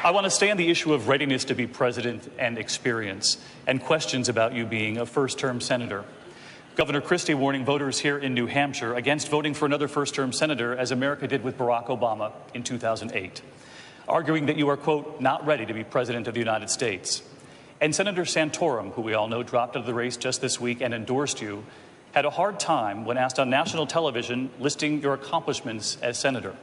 I want to stay on the issue of readiness to be president and experience, and questions about you being a first-term senator. Governor Christie warning voters here in New Hampshire against voting for another first-term senator, as America did with Barack Obama in 2008, arguing that you are, quote, not ready to be president of the United States. And Senator Santorum, who we all know dropped out of the race just this week and endorsed you, had a hard time when asked on national television listing your accomplishments as senator.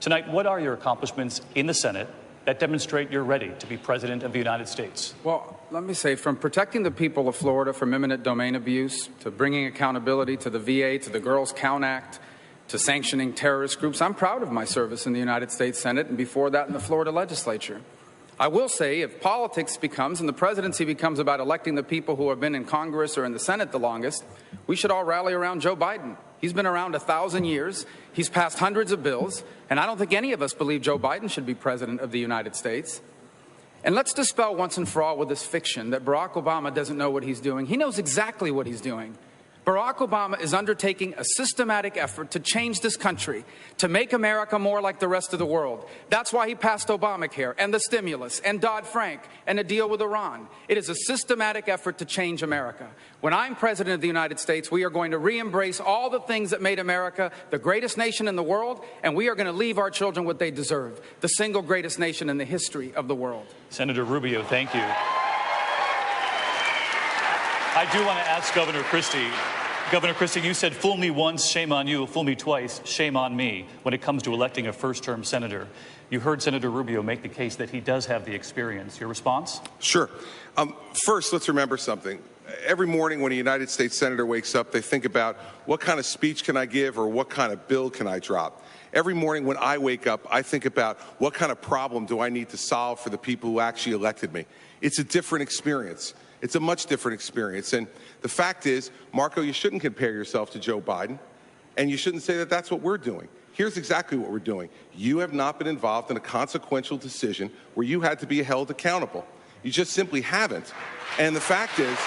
Tonight, what are your accomplishments in the Senate that demonstrate you're ready to be president of the United States? Well, let me say, from protecting the people of Florida from imminent domain abuse, to bringing accountability to the VA, to the Girls Count Act, to sanctioning terrorist groups, I'm proud of my service in the United States Senate and before that in the Florida legislature. I will say, if politics becomes, and the presidency becomes about electing the people who have been in Congress or in the Senate the longest, we should all rally around Joe Biden. He's been around 1,000 years. He's passed hundreds of bills. And I don't think any of us believe Joe Biden should be president of the United States. And let's dispel once and for all with this fiction that Barack Obama doesn't know what he's doing. He knows exactly what he's doing. Barack Obama is undertaking a systematic effort to change this country, to make America more like the rest of the world. That's why he passed Obamacare and the stimulus and Dodd-Frank and a deal with Iran. It is a systematic effort to change America. When I'm president of the United States, we are going to re-embrace all the things that made America the greatest nation in the world, and we are going to leave our children what they deserve, the single greatest nation in the history of the world. Senator Rubio, thank you. I do want to ask Governor Christie. Governor Christie, you said, fool me once, shame on you, fool me twice, shame on me, when it comes to electing a first-term senator. You heard Senator Rubio make the case that he does have the experience. Your response? Sure. First, let's remember something. Every morning when a United States senator wakes up, they think about what kind of speech can I give or what kind of bill can I drop. Every morning when I wake up, I think about what kind of problem do I need to solve for the people who actually elected me. It's a different experience. It's a much different experience. And the fact is, Marco, you shouldn't compare yourself to Joe Biden, and you shouldn't say that that's what we're doing. Here's exactly what we're doing. You have not been involved in a consequential decision where you had to be held accountable. You just simply haven't. And the fact is,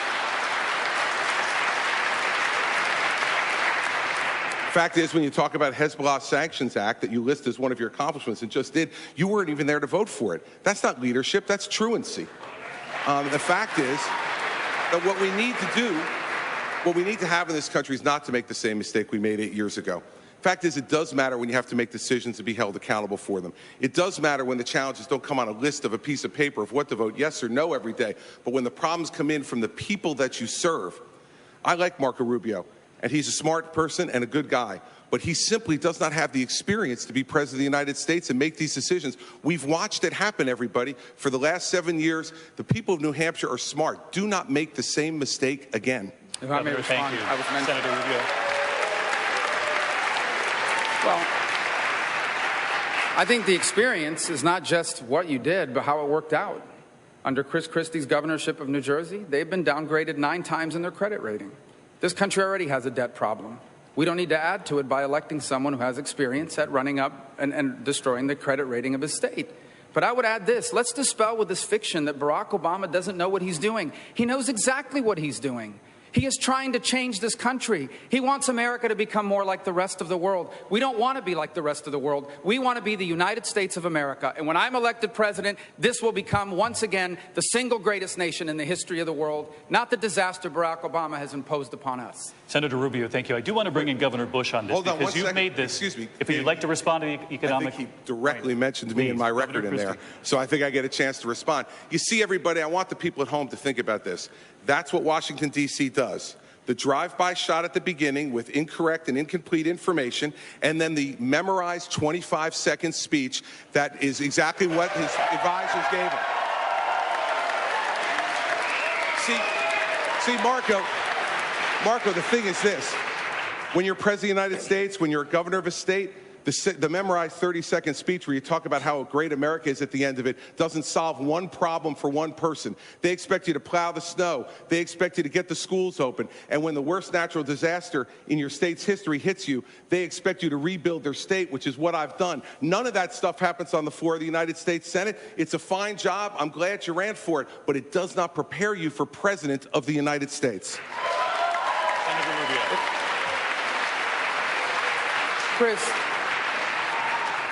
when you talk about Hezbollah Sanctions Act that you list as one of your accomplishments and just did, you weren't even there to vote for it. That's not leadership, that's truancy. The fact is that what we need to have in this country is not to make the same mistake we made 8 years ago. Fact is, it does matter when you have to make decisions to be held accountable for them. It does matter when the challenges don't come on a list of a piece of paper of what to vote yes or no every day, but when the problems come in from the people that you serve. I like Marco Rubio, and he's a smart person and a good guy, but he simply does not have the experience to be president of the United States and make these decisions. We've watched it happen, everybody. For the last 7 years, the people of New Hampshire are smart. Do not make the same mistake again. If I may respond, thank you. Senator Rubio. Well, I think the experience is not just what you did, but how it worked out. Under Chris Christie's governorship of New Jersey, they've been downgraded 9 times in their credit rating. This country already has a debt problem. We don't need to add to it by electing someone who has experience at running up and destroying the credit rating of his state. But I would add this. Let's dispel with this fiction that Barack Obama doesn't know what he's doing. He knows exactly what he's doing. He is trying to change this country. He wants America to become more like the rest of the world. We don't want to be like the rest of the world. We want to be the United States of America. And when I'm elected president, this will become, once again, the single greatest nation in the history of the world, not the disaster Barack Obama has imposed upon us. Senator Rubio, thank you. I do want to bring in Governor Bush on this. Hold on because one you've second. made this. Excuse me. If you'd like to respond to the economic... I think he directly mentioned me in my record in there, so I think I get a chance to respond. You see, everybody, I want the people at home to think about this. That's what Washington, D.C. does. The drive-by shot at the beginning with incorrect and incomplete information, and then the memorized 25-second speech that is exactly what his advisors gave him. See, Marco, the thing is this. When you're president of the United States, when you're a governor of a state, the memorized 30-second speech where you talk about how great America is at the end of it doesn't solve one problem for one person. They expect you to plow the snow. They expect you to get the schools open. And when the worst natural disaster in your state's history hits you, they expect you to rebuild their state, which is what I've done. None of that stuff happens on the floor of the United States Senate. It's a fine job. I'm glad you ran for it. But it does not prepare you for president of the United States. Chris,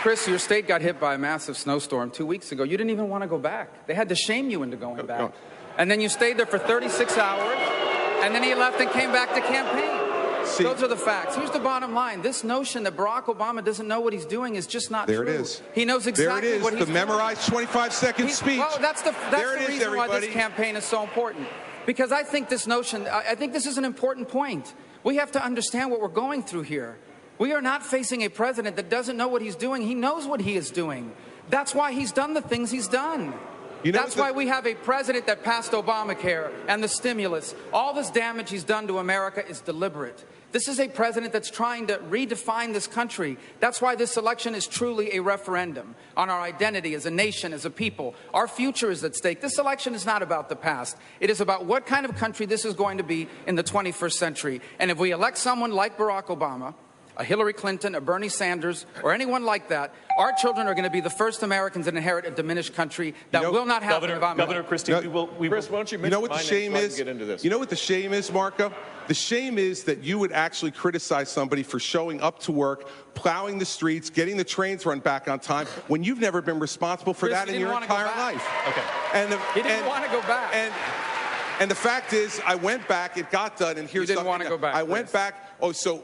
Chris, your state got hit by a massive snowstorm 2 weeks ago. You didn't even want to go back. They had to shame you into going back. And then you stayed there for 36 hours, and then he left and came back to campaign. Those are the facts. Here's the bottom line. This notion that Barack Obama doesn't know what he's doing is just not true. There it is. He knows exactly what he's doing. The memorized 25-second speech. Well, that's the reason why this campaign is so important. Because I think this notion, I think this is an important point. We have to understand what we're going through here. We are not facing a president that doesn't know what he's doing. He knows what he is doing. That's why he's done the things he's done. That's why we have a president that passed Obamacare and the stimulus. All this damage he's done to America is deliberate. This is a president that's trying to redefine this country. That's why this election is truly a referendum on our identity as a nation, as a people. Our future is at stake. This election is not about the past. It is about what kind of country this is going to be in the 21st century. And if we elect someone like Barack Obama, a Hillary Clinton, a Bernie Sanders, or anyone like that, our children are going to be the first Americans to inherit a diminished country that will not happen. Governor Christie, Chris, why don't you mention what the shame is? You know what the shame is, Marco? The shame is that you would actually criticize somebody for showing up to work, plowing the streets, getting the trains run back on time, when you've never been responsible for that in your entire life. Okay. He didn't want to go back. And the fact is, I went back, it got done, and here's something. You didn't want to go back. I went back. Oh, so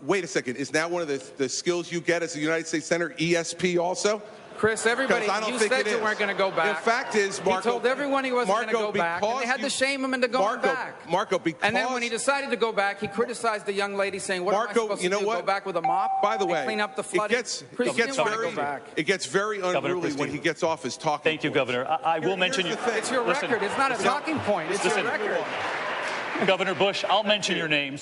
wait a second. Is now one of the skills you get as a United States Senator ESP also? Chris, everybody, you said you weren't going to go back. The fact is, Marco, he told everyone he wasn't going to go back, and they had to shame him into going back. Marco, because... And then when he decided to go back, he criticized the young lady, saying, what am I supposed to do, go back with a mop? By the way, clean up the flooding? It gets very unruly when he gets off his talking Thank you, Governor. I will mention you. It's your record. It's not a talking point. It's your record. Governor Bush, I'll mention your names.